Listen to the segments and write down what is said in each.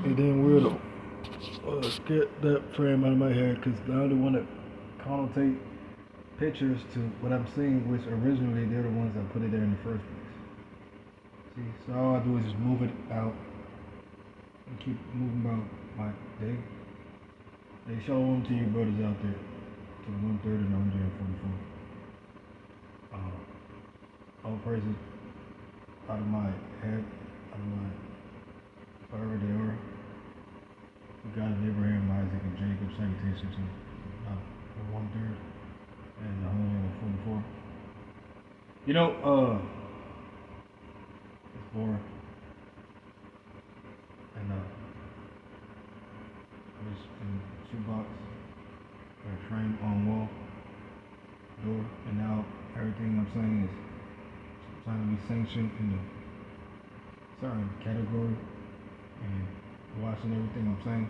And then we'll get that frame out of my head because I only want to connotate pictures to what I'm seeing, which originally they're the ones that put it there in the first place. See, so all I do is just move it out and keep moving about my day. They show them to you brothers out there to the 130 and 144. All praises out of my head, out of my wherever they are. The God of Abraham, Isaac, and Jacob, salutations to the 1/3 and the 144. You know, it's boring. And this shoebox, a frame on wall, door, and now everything I'm saying is trying to be sanctioned in a certain category and watching everything I'm saying.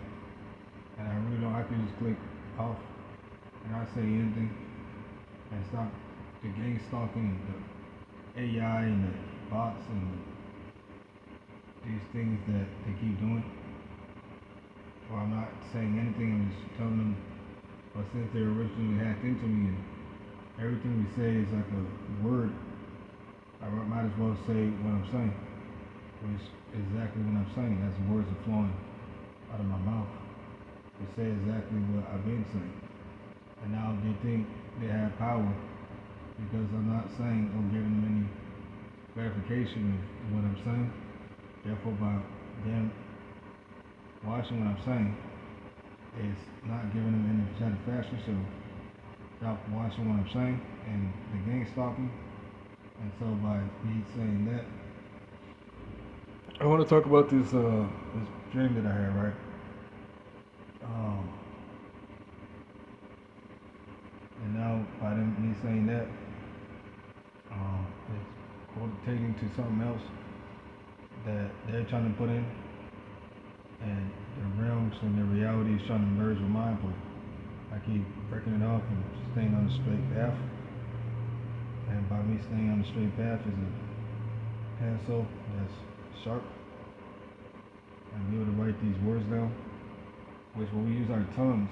And I really don't have to just click off and not say anything and stop the gang stalking and the AI and the bots and these things that they keep doing. Or I'm not saying anything, I'm just telling them, but since they originally hacked into me and everything we say is like a word, I might as well say what I'm saying, which is exactly what I'm saying. That's the words are flowing out of my mouth. They say exactly what I've been saying. And now they think they have power because I'm not saying or giving them any clarification of what I'm saying. Therefore, by them watching what I'm saying, it's not giving them any satisfaction. So stop watching what I'm saying and the gang stalking. And so by me saying that, I want to talk about this dream that I had, right? Um, and now by me saying that, it's quotating to something else that they're trying to put in, and the realms and the reality is trying to merge with mine, but I keep breaking it off and staying on the straight path. And by me staying on the straight path is a pencil that's sharp and be able to write these words down, which when we use our tongues,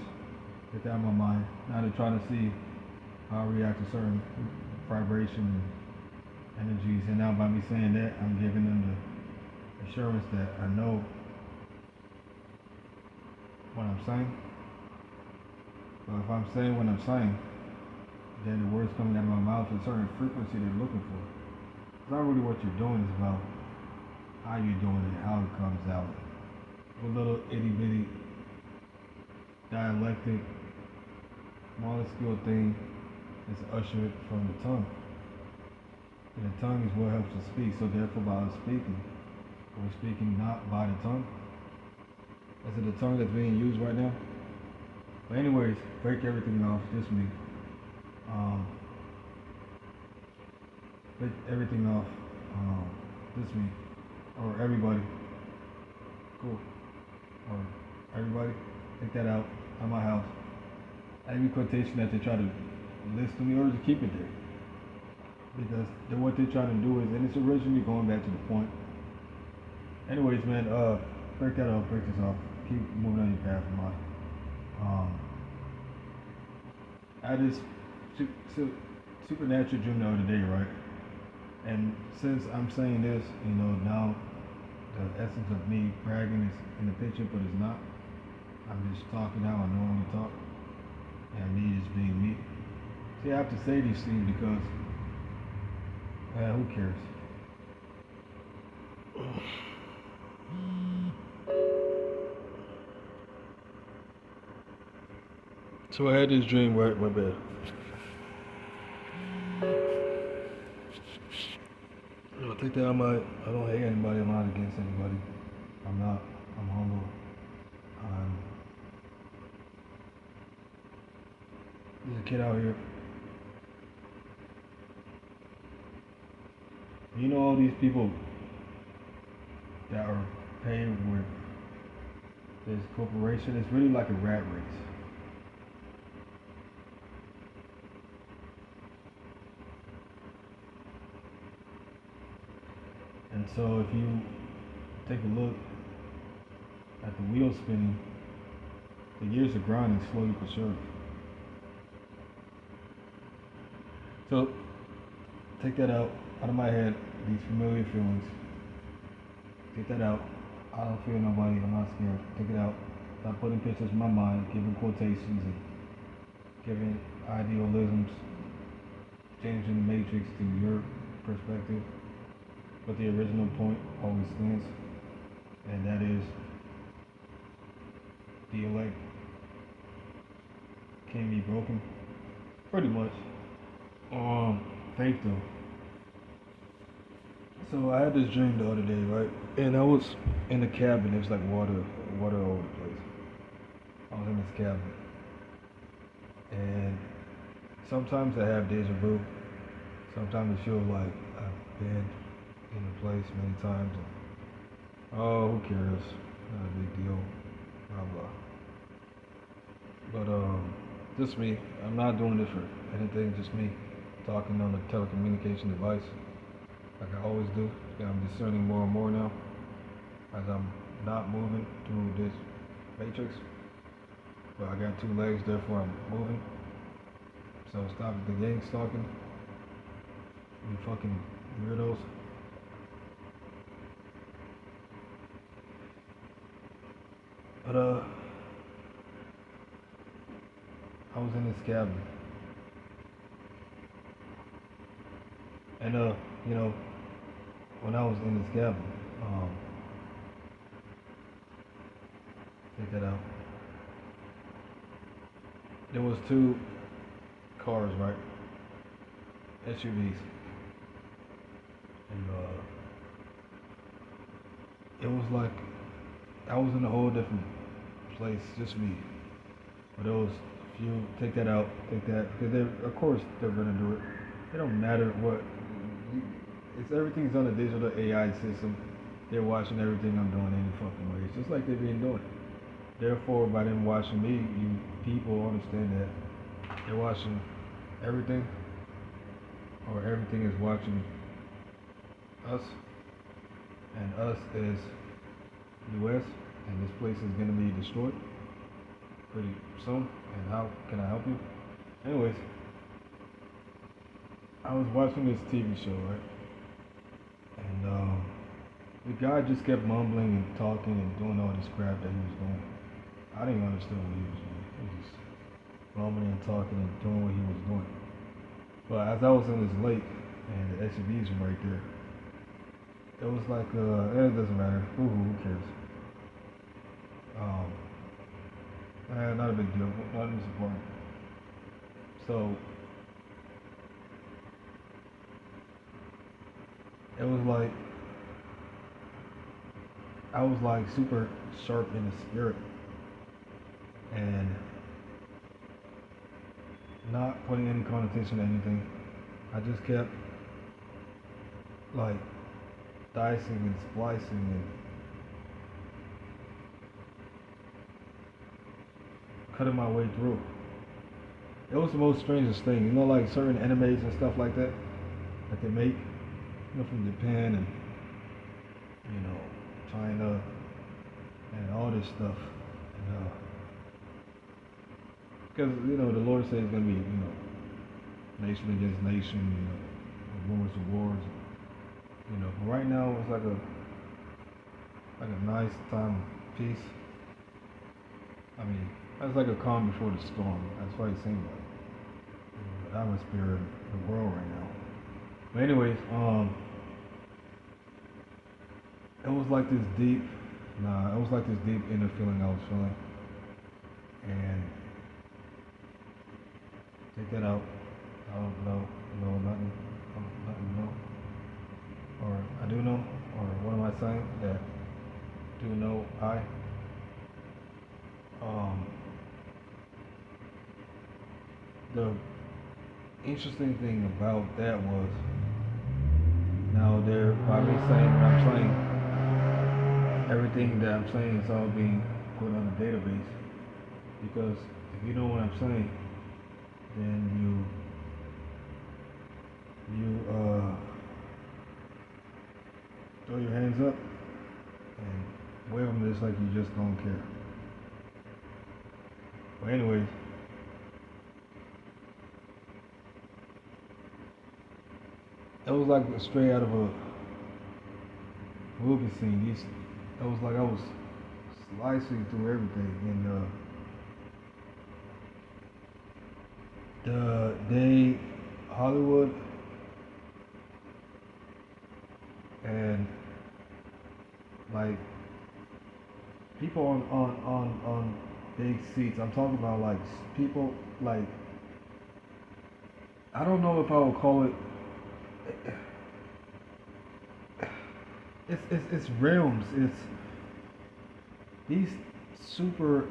get that in my mind, now to try to see how I react to certain vibration and energies. And now by me saying that, I'm giving them the assurance that I know what I'm saying. But if I'm saying what I'm saying, then the words coming out of my mouth is a certain frequency they're looking for. It's not really what you're doing, it's about how you're doing it, how it comes out. A little itty bitty dialectic, molecule thing is ushered from the tongue. And the tongue is what helps us speak, so therefore by us speaking, we're speaking not by the tongue. Is it the tongue that's being used right now? But anyways, break everything off, just me. Break everything off, just me. Or everybody. Cool. Or everybody, take that out of my house. Every quotation that they try to list to me, or just keep it there. Because what they're trying to do is, and it's originally going back to the point. Anyways, man, break that off, break this off. Keep moving on your path, man. I had this supernatural dream the other day, right? And since I'm saying this, now the essence of me bragging is in the picture, but it's not. I'm just talking how I normally talk, and me just being me. See, I have to say these things because, who cares? So I had this dream, right, my bad. I think that I don't hate anybody, I'm not against anybody. I'm not, I'm humble. There's a kid out here. You know all these people that are paid with this corporation, it's really like a rat race. And so if you take a look at the wheel spinning, the years of grinding slowly but surely. So take that out of my head, these familiar feelings. Take that out. I don't fear nobody, I'm not scared. Take it out. Stop putting pictures in my mind, giving quotations and giving idealisms, changing the matrix to your perspective. But the original point always stands, and that is the elect can't be broken. Pretty much. Faith though. So I had this dream the other day, right? And I was in a cabin. It was like water all over the place. I was in this cabin, and sometimes I have deja vu. Sometimes I feel like I've been in a place many times. And, oh, who cares? Not a big deal. Blah blah. But just me. I'm not doing this for anything. Just me talking on a telecommunication device, like I always do. And I'm discerning more and more now as I'm not moving through this matrix. But I got two legs, therefore I'm moving. So stop the gang stalking. You fucking weirdos. But I was in this cabin. And you know, when I was in this cabin, check that out. There was two cars, right? SUVs. And it was like I was in a whole different place, just me. But there was a few, take that out, take that, because of course they're gonna do it. It don't matter what, it's everything's on a digital AI system. They're watching everything I'm doing any fucking way. It's just like they've been doing. Therefore, by them watching me, you people understand that they're watching everything, or everything is watching us, and us is US, and this place is gonna be destroyed pretty soon. And how can I help you? Anyways, I was watching this TV show, right? And the guy just kept mumbling and talking and doing all this crap that he was doing. I didn't understand what he was doing. He was just mumbling and talking and doing what he was doing. But as I was in this lake and the SUVs were right there, it was like, it doesn't matter. Who cares? Not a big deal. Not as important. So it was like I was like super sharp in the spirit and not putting any connotation to anything. I just kept like dicing and splicing and cutting my way through. It was the most strangest thing, you know, like certain animes and stuff like that they make, you know, from Japan and you know China and all this stuff. And, because you know the Lord says it's gonna be nation against nation, rumors of wars. But right now it's like a nice time of peace. I mean, that's like a calm before the storm. That's why it seems like the atmosphere in the world right now. But anyways, it was like this deep. It was like this deep inner feeling I was feeling, and take that out. I don't know, nothing, no. Or I do know, or what am I saying? That do know I. The interesting thing about that was now there by me saying what I'm saying, everything that I'm saying is all being put on a database. Because if you know what I'm saying, then you throw your hands up and Wave them, it's like you just don't care. But anyways, it was like straight out of a movie scene. It was like I was slicing through everything, and they Hollywood and like people on big seats. I'm talking about like people like I don't know if I would call it. It's realms. It's these super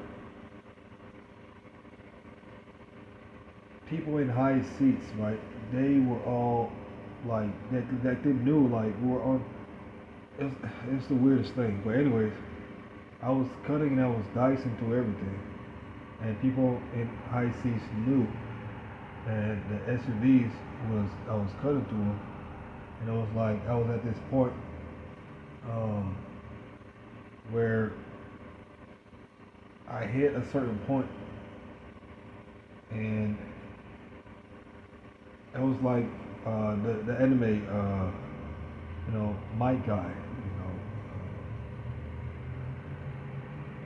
people in high seats, right? They were all like that they knew like we were on. It's the weirdest thing. But anyways, I was cutting and I was dicing through everything, and people in high seats knew, and the SUVs was I was cutting through them, and it was like I was at this point um, where I hit a certain point, and it was like the anime, Might Guy,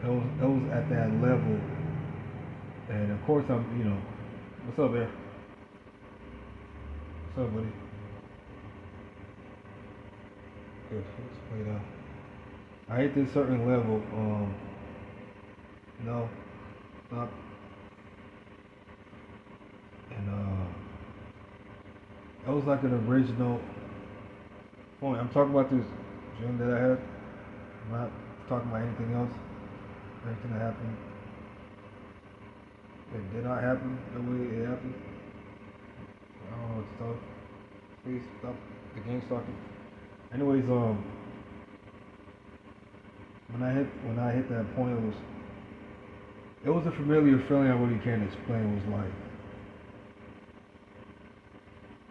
it was at that level, and of course what's up, there? What's up, buddy? Good. Let's play that. I hit this certain level. No, stop, and it was like an original point. I'm talking about this dream that I had. I'm not talking about anything else. Everything that happened, it did not happen the way it happened. I don't know what to talk. Please stop the game talking. Anyways, when I hit that point, it was a familiar feeling I really can't explain. It was like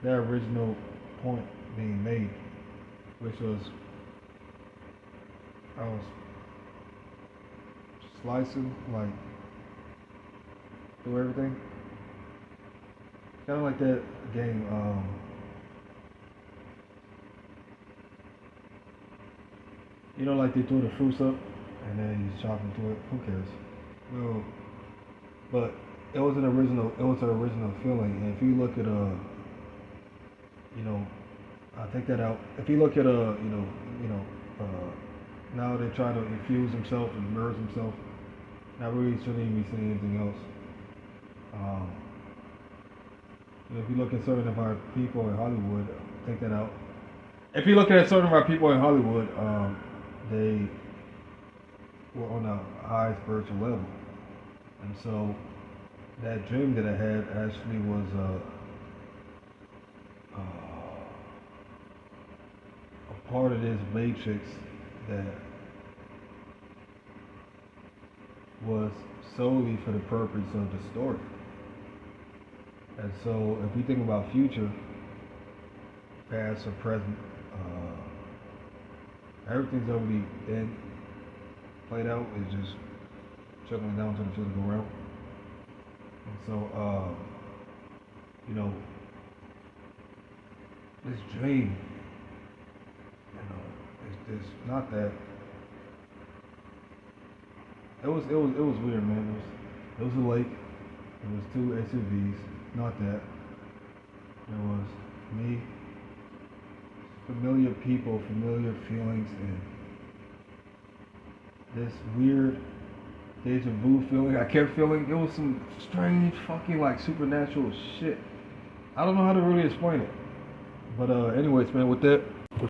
that original point being made, which was I was slicing like through everything, kind of like that game. Like they throw the fruits up and then you chop into it. Who cares? Well, but it was an original. It was an original feeling. And if you look at you know, I'll take that out. If you look at now they try to infuse himself and merge himself. Not really shouldn't even be saying anything else. Um, if you look at certain of our people in Hollywood, take that out. If you look at certain of our people in Hollywood, they were on a high spiritual level, and so that dream that I had actually was a part of this matrix that was solely for the purpose of the story. And so, if we think about future, past or present, everything's already been played out. It's just trickling down to the physical realm. And so, this dream, it's not that. It was weird, man. It was a lake. It was two SUVs. Not that. It was me, familiar people, familiar feelings, and this weird deja vu feeling. I kept feeling it was some strange fucking like supernatural shit. I don't know how to really explain it. But anyways, man, with that,